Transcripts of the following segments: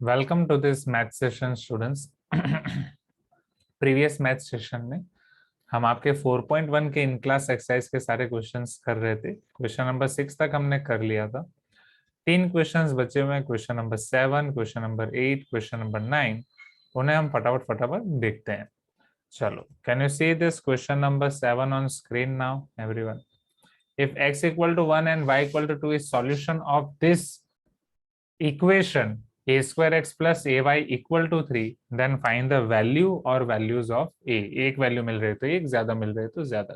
Welcome to this math session students. Previous math session में हम आपके 4.1 के इन क्लास एक्सरसाइज के सारे क्वेश्चंस कर रहे थे। क्वेश्चन नंबर 6 तक हमने कर लिया था। 3 क्वेश्चंस बचे हुए हैं, question number 7, question number 8, question number 9। उन्हें हम फटाफट देखते हैं। चलो, can you see this question number 7 on screen now everyone? If x equal to 1 and y equal to 2 is solution of this equation a square x plus ay equal to 3, then find the value or values of a। एक value मिल रही तो एक, ज्यादा मिल रहे तो ज्यादा।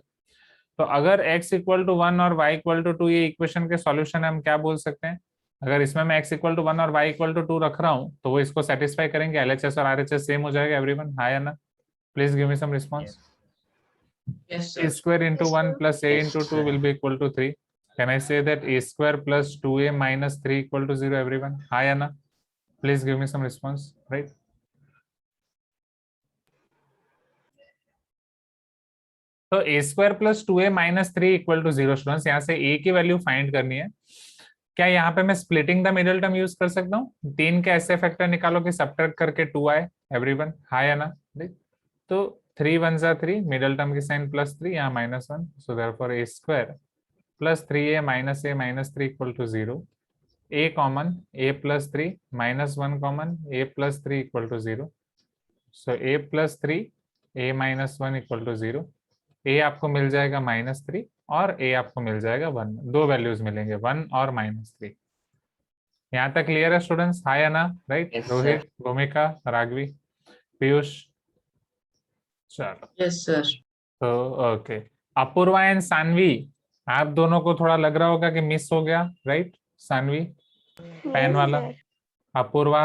तो अगर x इक्वल टू 1 और y इक्वल टू 2 ये इक्वेशन के सॉल्यूशन है, हम क्या बोल सकते हैं? अगर इसमें मैं x इक्वल टू 1 और y इक्वल टू 2 रख रहा हूं तो वो इसको सेटिस्फाई करेंगे। एलएचएस और आरएचएस सेम हो जाएगा एवरीवन, हाँ या ना? Please give me some response. Yes, a sir. square into 1 plus a into 2 will be equal to 3. Can I say that a square plus 2a minus 3 equal to 0 everyone? हाँ या ना? Please give me some response, right? तो a square plus 2a minus 3 equal to 0 students, यहाँ से a की value find करनी है। क्या यहाँ पे मैं splitting the middle term use कर सकता हूँ? 3 के ऐसे फैक्टर निकालो कि सबट्रैक्ट करके 2 आए एवरीवन, हाँ या ना? देख, तो 3 1 जा 3, मिडिल टर्म की साइन +3, यहाँ -1, so therefore a square plus 3a minus 3 equal to 0। a common, a plus 3 -1 common, a plus 3 equal to 0। So a plus 3 a -1 equal to 0। a आपको मिल जाएगा -3 और a आपको मिल जाएगा 1। दो वैल्यूज मिलेंगे, 1 और -3। यहाँ तक क्लियर है स्टूडेंट्स, हाँ या ना? Right, Yes, Rohit, sir. भूमिका, राघवी, पीयूष। चलो, Yes, sir. तो ओके, अपूर्वा एंड सानवी, आप दोनों को थोड़ा लग रहा होगा कि मिस हो गया, राइट? सानवी पेन वाला, अपूर्वा,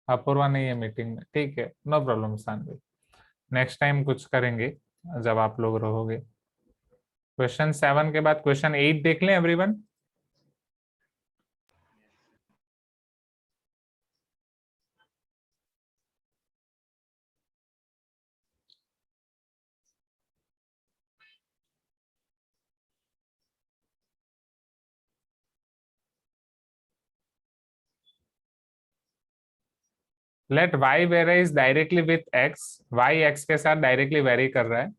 अपूर्वा नहीं है मीटिंग में, ठीक है, no problem Saanvi. Next time कुछ करेंगे जब आप लोग रहोगे। क्वेश्चन 7 के बाद क्वेश्चन 8 देख लें everyone. Let y varies directly with x, y x के साथ डायरेक्टली वेरी कर रहा है।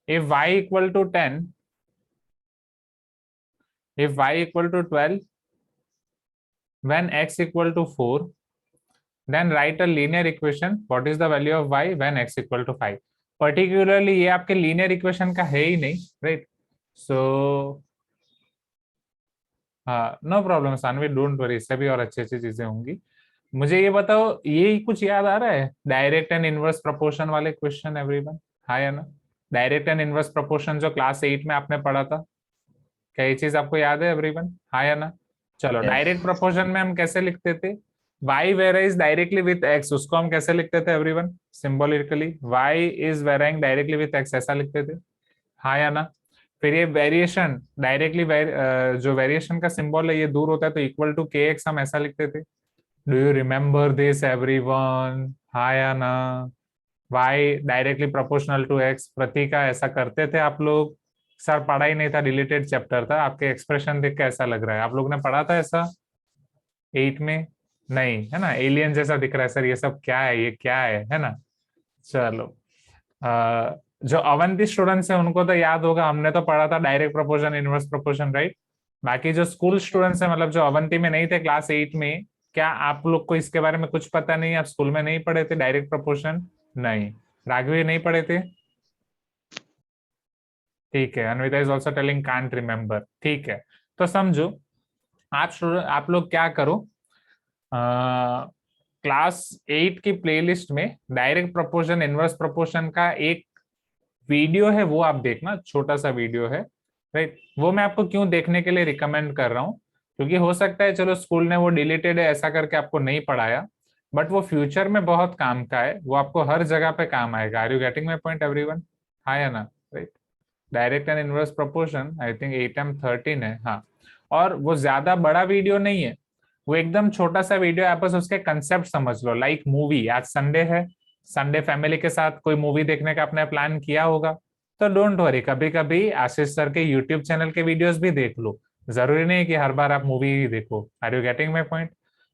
If y equal to 10, if y equal to 12, when x equal to 4, then write a linear equation what is the value of y when x equal to 5। Particularly ये आपके linear equation का है ही नहीं, right? So हाँ, no problem Saanvi, don't worry, इससे भी और अच्छी अच्छी चीजें होंगी। मुझे ये बताओ, ये कुछ याद आ रहा है डायरेक्ट एंड इनवर्स प्रोपोर्शन वाले क्वेश्चन एवरीवन, हाँ या ना? डायरेक्ट एंड इनवर्स प्रोपोर्शन जो क्लास 8 में आपने पढ़ा था, क्या ये चीज आपको याद है एवरीवन, हाँ या ना? चलो, डायरेक्ट प्रोपोर्शन में हम कैसे लिखते थे? y varies directly with x, उसको हम कैसे लिखते थे everyone? Symbolically y is varying directly with x, ऐसा लिखते थे, हाँ या ना? फिर ये वेरिएशन डायरेक्टली जो वेरिएशन का सिंबल है ये दूर होता है तो इक्वल टू kx हम ऐसा लिखते थे। Do you remember this everyone, हाँ या ना? y directly proportional to x, Prateeka ऐसा करते थे आप लोग? सर पढ़ा ही नहीं था, रिलेटेड चैप्टर था। आपके एक्सप्रेशन देख के ऐसा लग रहा है आप लोग ने पढ़ा था ऐसा 8 में? नहीं है ना? एलियन जैसा दिख रहा है सर, ये सब क्या है, ये क्या है ना? चलो, जो अवंती स्टूडेंट्स है उनको तो याद होगा, हमने तो पढ़ा था direct proportion, inverse proportion, right? बाकी जो स्कूल स्टूडेंट्स है, मतलब जो अवंती में नहीं थे क्लास 8 में, क्या आप लोग को इसके बारे में कुछ पता नहीं? आप स्कूल में नहीं पढ़े थे डायरेक्ट प्रोपोर्शन? नहीं, राघवी नहीं पढ़े थे, ठीक है। Anvita is also telling can't remember, ठीक है। तो समझो, आप लोग क्या करो, क्लास 8 की प्लेलिस्ट में डायरेक्ट प्रोपोर्शन, इनवर्स प्रोपोर्शन का एक वीडियो है, वो आप देखना, छोटा सा वीडियो है, राइट? वो मैं आपको क्यों देखने के लिए रिकमेंड कर रहा हूँ, क्योंकि हो सकता है चलो स्कूल ने वो डिलीटेड है ऐसा करके आपको नहीं पढ़ाया, बट वो फ्यूचर में बहुत काम का है, वो आपको हर जगह पे काम आएगा। Are you getting my point everyone, हाँ या ना? Right, direct and inverse proportion I think 8M13 है, हाँ। और वो ज्यादा बड़ा वीडियो नहीं है, वो एकदम छोटा सा वीडियो है, आप बस उसके कंसेप्ट समझ लो। लाइक मूवी, आज संडे है, संडे फैमिली के साथ कोई मूवी देखने का आपने प्लान किया होगा, तो डोंट वरी, कभी कभी आशीष सर के यूट्यूब चैनल के वीडियोस भी देख लो, जरूरी नहीं कि हर बार आप मूवी ही देखो। Are you getting my point?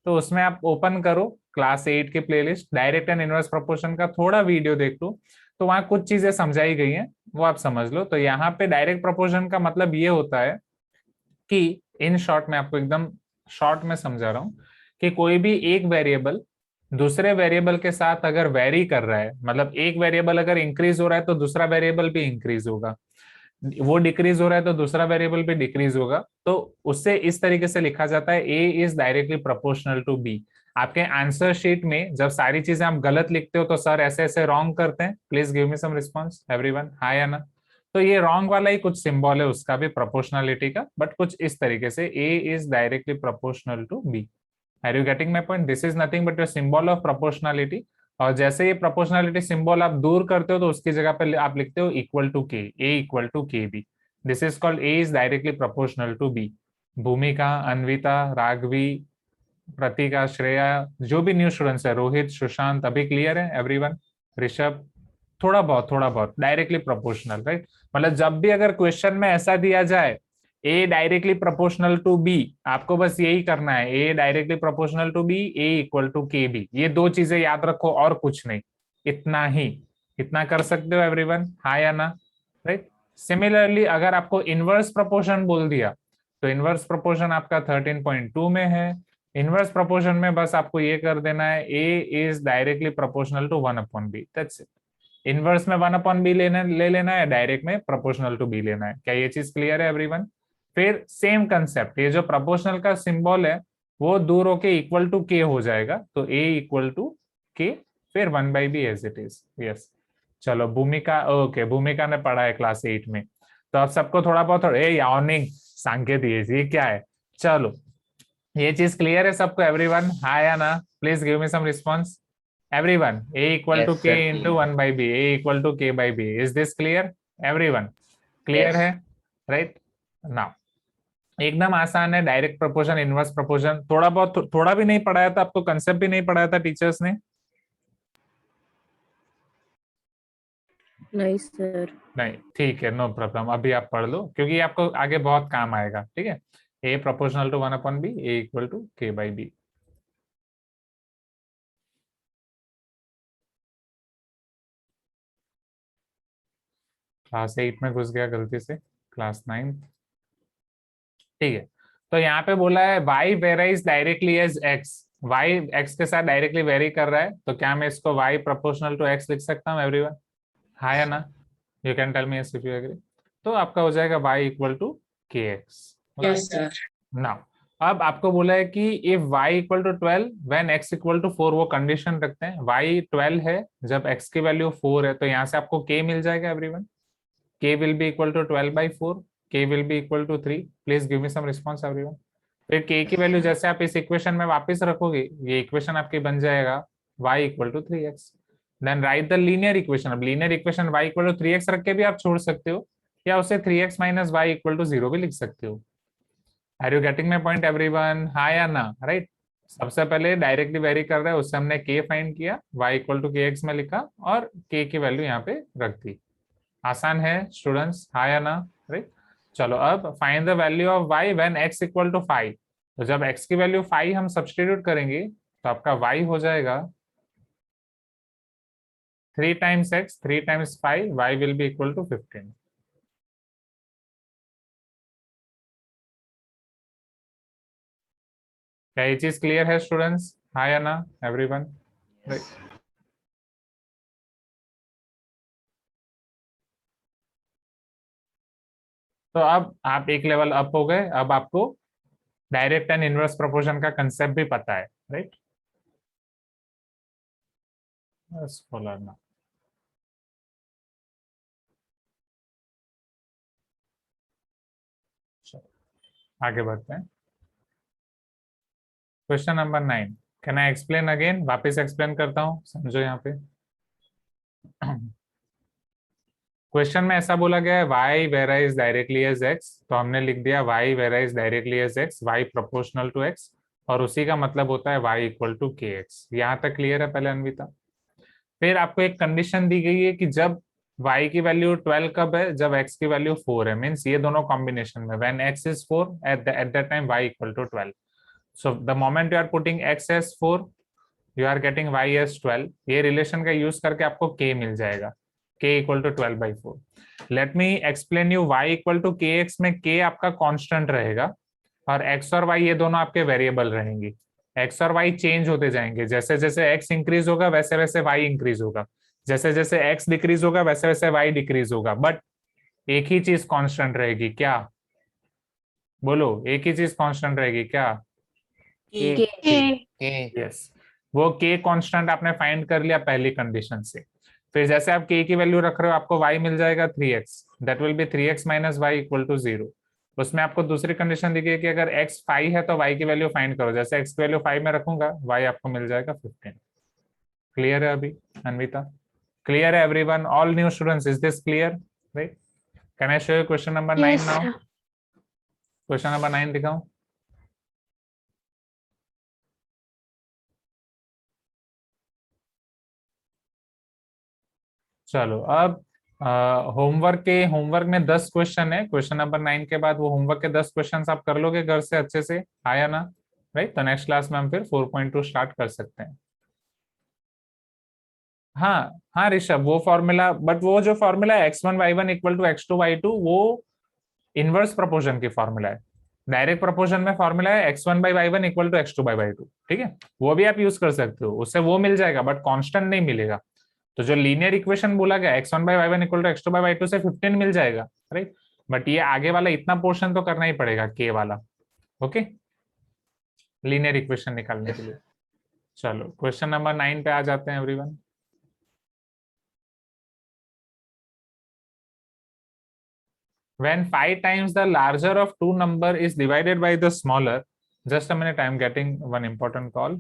तो उसमें आप ओपन करो क्लास 8 की playlist, direct and inverse proportion का थोड़ा वीडियो देख लो, तो वहां कुछ चीजें समझाई गई हैं, वो आप समझ लो। तो यहाँ पे डायरेक्ट प्रोपोर्शन का मतलब ये होता है कि इन शॉर्ट में आपको एकदम शॉर्ट में समझा रहा हूं कि कोई भी एक वेरिएबल दूसरे वेरिएबल के साथ अगर वेरी कर रहा है, मतलब एक वेरिएबल अगर इंक्रीज हो रहा है तो दूसरा वेरिएबल भी इंक्रीज होगा, वो डिक्रीज हो रहा है तो दूसरा वेरिएबल भी डिक्रीज होगा, तो उससे इस तरीके से लिखा जाता है A is directly proportional to B. आपके आंसर शीट में जब सारी चीजें आप गलत लिखते हो तो सर ऐसे ऐसे रॉन्ग करते हैं, please give me some response everyone, हाँ या ना। तो ये रॉन्ग वाला ही कुछ सिंबल है उसका भी प्रोपोर्शनलिटी का, बट कुछ इस तरीके से A is directly proportional to B. Are you getting my point? This is nothing but your symbol of proportionality. और जैसे ये प्रोपोर्शनलिटी सिंबल आप दूर करते हो तो उसकी जगह पे आप लिखते हो equal to K, A equal to K B. This is called A is directly proportional to B. Bhumika, Anvita, Raghavi, प्रतीका, Shreya, जो भी न्यू स्टूडेंट्स है, रोहित, सुशांत, अभी क्लियर है एवरीवन? ऋषभ, थोड़ा बहुत डायरेक्टली प्रोपोर्शनल, राइट? मतलब जब भी अगर क्वेश्चन में ऐसा दिया जाए A directly proportional to B, आपको बस यही करना है, A directly proportional to B, A equal to K B, ये दो चीजें याद रखो और कुछ नहीं, इतना ही, इतना कर सकते हो एवरीवन, हाँ या ना, राइट? सिमिलरली अगर आपको इनवर्स प्रोपोर्शन बोल दिया तो इनवर्स प्रोपोर्शन आपका 13.2 में है। इनवर्स प्रोपोर्शन में बस आपको ये कर देना है, A is directly proportional to 1/b, that's it. Inverse में 1/b ले लेना है, डायरेक्ट में प्रोपोर्शनल टू बी लेना है। क्या ये चीज क्लियर है एवरीवन? फिर सेम कंसेप्ट, ये जो प्रोपोर्शनल का सिंबल है वो दूर होके इक्वल टू के हो जाएगा, तो ए इक्वल टू के, फिर 1/b as it is. Yes, चलो भूमिका, ओके भूमिका ने पढ़ा है क्लास 8 में, तो अब सबको थोड़ा बहुत यार्निंग सांकेत ये क्या है। चलो ये चीज क्लियर है सबको एवरीवन, हाँ या ना? Please give me some response everyone. A equal to Yes, k sir. Into 1/b, a equal to k by b, is this clear everyone? Clear Yes. है, राइट? नाउ एकदम आसान है, डायरेक्ट प्रोपोर्शन, इनवर्स प्रोपोर्शन, थोड़ा बहुत, थोड़ा भी नहीं पढ़ाया था आपको, कंसेप्ट भी नहीं पढ़ाया था टीचर्स ने? नहीं सर। नहीं, ठीक है, नो प्रॉब्लम, अभी आप पढ़ लो क्योंकि आपको आगे बहुत काम आएगा, ठीक है? A proportional to 1/b, a equal to k by b. Class 8 में घुस गया गलती से, क्लास 9, ठीक है। तो यहाँ पे बोला है y varies directly as x, y x के साथ डायरेक्टली वेरी कर रहा है, तो क्या मैं इसको y प्रोपोर्शनल टू x लिख सकता हूँ एवरीवन, हाँ या ना? You can tell me if you agree. तो आपका हो जाएगा y equal to K X. Yes, sir. Now अब आपको बोला है कि if y equal to 12 when x equal to 4, वो कंडीशन रखते हैं, y 12 है जब x की वैल्यू 4 है, तो यहाँ से आपको k मिल जाएगा everyone. k will be equal to 12/4, k will be equal to 3, please give me some response everyone। फिर k की वैल्यू जैसे आप इस इक्वेशन में वापस रखोगे, ये इक्वेशन आपकी बन जाएगा y equal to 3x। Then right the linear equation. अब linear equation y equal to 3x रख के भी आप छोड़ सकते हो, या उसे 3x minus y equal to 0 भी लिख सकते हो। Are you getting my point everyone, हाँ या ना, राइट? सबसे पहले डायरेक्टली वेरी कर रहा है, उससे हमने k फाइंड किया, y इक्वल टू kx में लिखा और k की वैल्यू यहाँ पे रख दी। आसान है स्टूडेंट्स, हाँ या ना, राइट? चलो अब find the value of y when x equal to 5। तो जब x की वैल्यू 5 हम सब्स्टिट्यूट करेंगे तो आपका y हो जाएगा 3 times x, 3 times 5, y will be equal to 15। क्या ये चीज क्लियर है स्टूडेंट्स, हाँ या ना एवरीवन? राइट। तो अब आप एक लेवल अप हो गए, अब आपको डायरेक्ट एंड इनवर्स प्रोपोर्शन का कंसेप्ट भी पता है, राइट? बस फॉलो ना। आगे बढ़ते हैं, question number 9। Can I explain again? वापस एक्सप्लेन करता हूं, समझो यहाँ पे। क्वेश्चन में ऐसा बोला गया है y varies directly as x, तो हमने लिख दिया y varies directly as x, y proportional to x, और उसी का मतलब होता है y equal to K X. यहाँ तक क्लियर है पहले अन्विता? फिर आपको एक कंडीशन दी गई है कि जब y की वैल्यू 12 कब है, जब x की वैल्यू 4 है, मीन्स ये दोनों कॉम्बिनेशन में, when x is 4 at that time y equal to 12। So the moment you are putting x as 4, you are getting y as 12. ये रिलेशन का यूज करके आपको k मिल जाएगा, k equal to 12/4. Let me explain you. y equal to kx में k आपका constant रहेगा और x और y ये दोनों आपके वेरिएबल रहेंगी. x और y चेंज होते जाएंगे. जैसे जैसे x इंक्रीज होगा वैसे वैसे y इंक्रीज होगा. जैसे जैसे x डिक्रीज होगा वैसे वैसे y डिक्रीज होगा. बट एक ही चीज कांस्टेंट रहेगी. क्या? बोलो, एक ही चीज कांस्टेंट रहेगी क्या? यस. वो k कांस्टेंट आपने फाइंड कर लिया पहली कंडीशन से. फिर जैसे आप k की वैल्यू रख रहे हो आपको y मिल जाएगा 3x. That will be 3x minus y equal to 0. उसमें आपको दूसरी कंडीशन दी गई कि अगर x 5 है तो y की वैल्यू फाइंड करो. जैसे x की वैल्यू 5 में रखूंगा y आपको मिल जाएगा 15. क्लियर है अभी अन्विता? क्लियर है everyone? All new students, is this clear? Right. Can I show you question number 9 now? Question number 9 दिखाऊं? चलो अब होमवर्क में 10 क्वेश्चन है. क्वेश्चन नंबर 9 के बाद वो होमवर्क के 10 क्वेश्चन आप कर लोगे घर से अच्छे से, आया ना? राइट. तो नेक्स्ट क्लास में हम फिर 4.2 स्टार्ट कर सकते हैं. हाँ हाँ ऋषभ, वो फॉर्मूला, बट वो जो फॉर्मूला है x1y1 इक्वल टू x2y2 वो इनवर्स प्रोपोर्शन की फॉर्मूला है. डायरेक्ट प्रोपोर्शन में फॉर्मूला है x1/y1 इक्वल टू x2/y2. ठीक है, वो भी आप यूज कर सकते हो, उससे वो मिल जाएगा बट कांस्टेंट नहीं मिलेगा. तो जो लीनियर इक्वेशन बोला गया x1/y1 इक्वल टू x2/y2 से 15 मिल जाएगा. राइट. बट ये आगे वाला इतना पोर्शन तो करना ही पड़ेगा k वाला. ओके, लीनियर इक्वेशन निकालने के लिए. चलो क्वेश्चन नंबर 9 पे आ जाते हैं everyone. When 5 times the larger of two number is divided by the smaller, just a minute, I am getting one important call.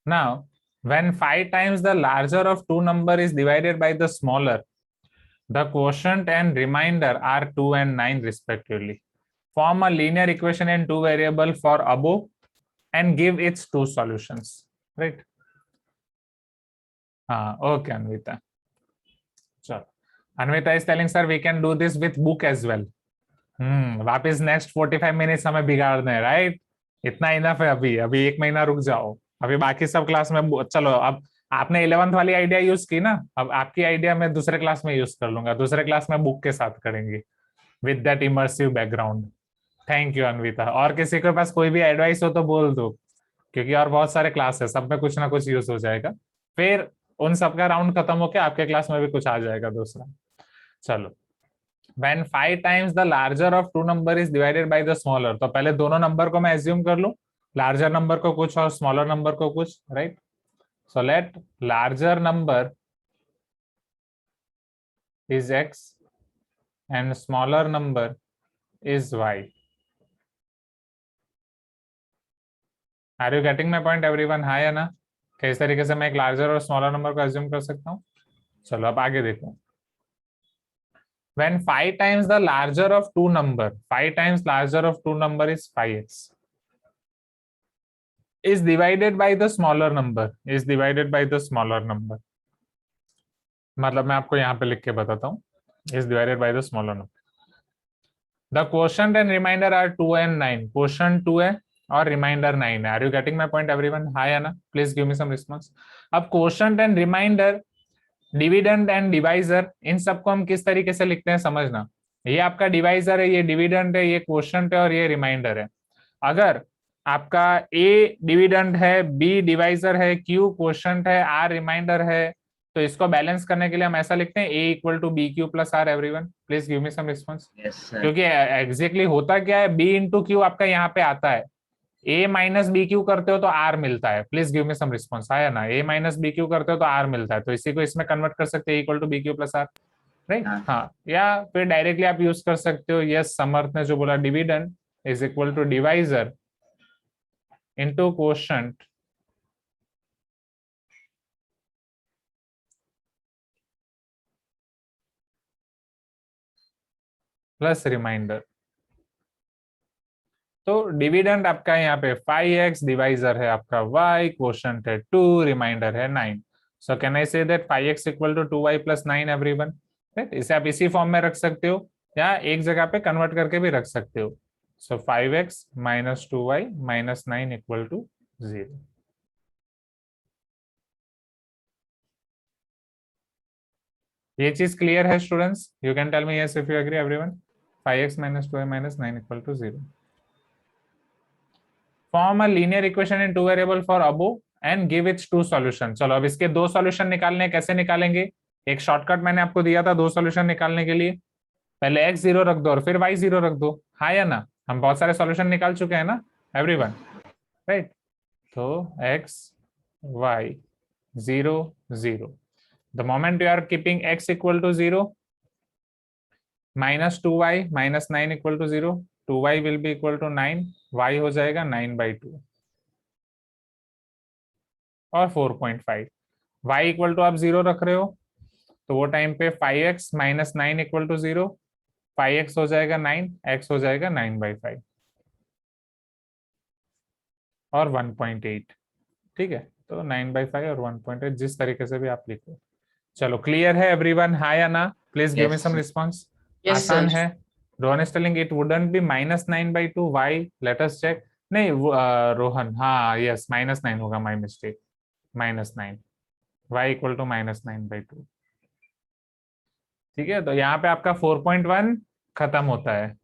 Now, when 5 times the larger of two number is divided by the smaller, the quotient and remainder are 2 and 9 respectively. Form a linear equation in two variable for above and give its two solutions. Right? Okay, Anvita. Sure. Anvita is telling, sir, we can do this with book as well. वापिस next 45 minutes हमें बिगाड़ने हैं. Right. इतना enough है. अभी 1 महीना रुक जाओ. अभी बाकी सब क्लास में चलो. अब आपने 11th वाली आइडिया यूज की ना, अब आपकी आइडिया मैं दूसरे क्लास में यूज कर लूंगा. दूसरे क्लास में बुक के साथ करेंगे with that immersive background. Thank you Anvita. और किसी के पास कोई भी एडवाइस हो तो बोल दो, क्योंकि और बहुत सारे क्लास है, सब में कुछ ना कुछ यूज हो जाएगा. फिर उन सबका राउंड खत्म होके आपके क्लास में भी कुछ आ जाएगा दूसरा. चलो. When 5 times the larger of two number is divided by the smaller, तो पहले दोनों नंबर को मैं एज्यूम कर लूं, लार्जर नंबर को कुछ और स्मॉलर नंबर को कुछ. Right. So let larger number is x and smaller number is y. Are you getting my point everyone? हाँ या ना? किस तरीके से मैं एक लार्जर और स्मॉलर नंबर को एज्यूम कर सकता हूँ. चलो अब आगे देखो. When 5 times the larger of two number, 5 times larger of two number is 5x, is divided by the smaller number, is divided by the smaller number. मतलब मैं आपको यहाँ पे लिख के बताता हूँ, is divided by the smaller number. The quotient and remainder are 2 and 9. Quotient 2 है और remainder 9 है. Are you getting my point everyone? Hi Anna, please give me some response. अब quotient and remainder, dividend and divisor, इन सबको हम किस तरीके से लिखते हैं समझना. ये आपका डिवाइजर है, ये डिविडेंड है, ये क्वोशंट है और ये रिमाइंडर है. अगर आपका ए डिविडेंड है, बी डिवाइजर है, क्यू क्वोशंट है, आर रिमाइंडर है, तो इसको बैलेंस करने के लिए हम ऐसा लिखते हैं a equal to b q plus r. Everyone please give me some response. क्योंकि एग्जैक्टली होता क्या है, बी इंटू क्यू आपका यहाँ पे आता है, ए माइनस बी क्यू करते हो तो आर मिलता है. Please give me some response. आया ना? ए माइनस बी क्यू करते हो तो आर मिलता है, तो इसी को इसमें कन्वर्ट कर सकते हैं equal to b q plus r. Right. हाँ, या फिर डायरेक्टली आप यूज कर सकते हो. यस, समर्थ ने जो बोला, dividend is equal to divisor into quotient plus remainder. तो डिविडेंड आपका यहाँ पे 5x, डिवाइजर है आपका y, क्वोशंट है 2, रिमाइंडर है 9. सो can I say that 5x equal to 2y plus 9 everyone. Right. इसे आप इसी फॉर्म में रख सकते हो या एक जगह पे कन्वर्ट करके भी रख सकते हो. So 5x minus 2y minus 9 equal to 0. ये चीज क्लियर है students? You can tell me yes if you agree everyone. 5x minus 2y minus 9 equal to 0. Form a linear equation in two variable for above and give its two solution. चलो अब इसके दो solution निकालने, कैसे निकालेंगे? एक shortcut मैंने आपको दिया था दो सॉल्यूशन निकालने के लिए. पहले x 0 रख दो और फिर y 0 रख दो. हाँ या ना? हम बहुत सारे सॉल्यूशन निकाल चुके हैं ना एवरीवन, राइट? तो x y 0 0. The moment you are keeping x equal to 0, minus 2y minus 9 equal to 0, 2y will be equal to 9, y हो जाएगा 9/2 और 4.5. y इक्वल टू आप 0 रख रहे हो तो वो टाइम पे 5x minus 9 equal to 0, 5x हो जाएगा 9, x हो जाएगा 9/5 और 1.8. ठीक है, तो 9/5 और 1.8 जिस तरीके से भी आप लिखो. चलो क्लियर है एवरीवन? हाँ या ना? Please give me some response. Yes, आसान sir. है. Rohan is telling it wouldn't be minus 9/2. Why? Let us check. नहीं रोहन, हाँ यस -9 होगा, my mistake. -9, y equal to -9/2. ठीक है, तो यहाँ पे आपका 4.1 खत्म होता है.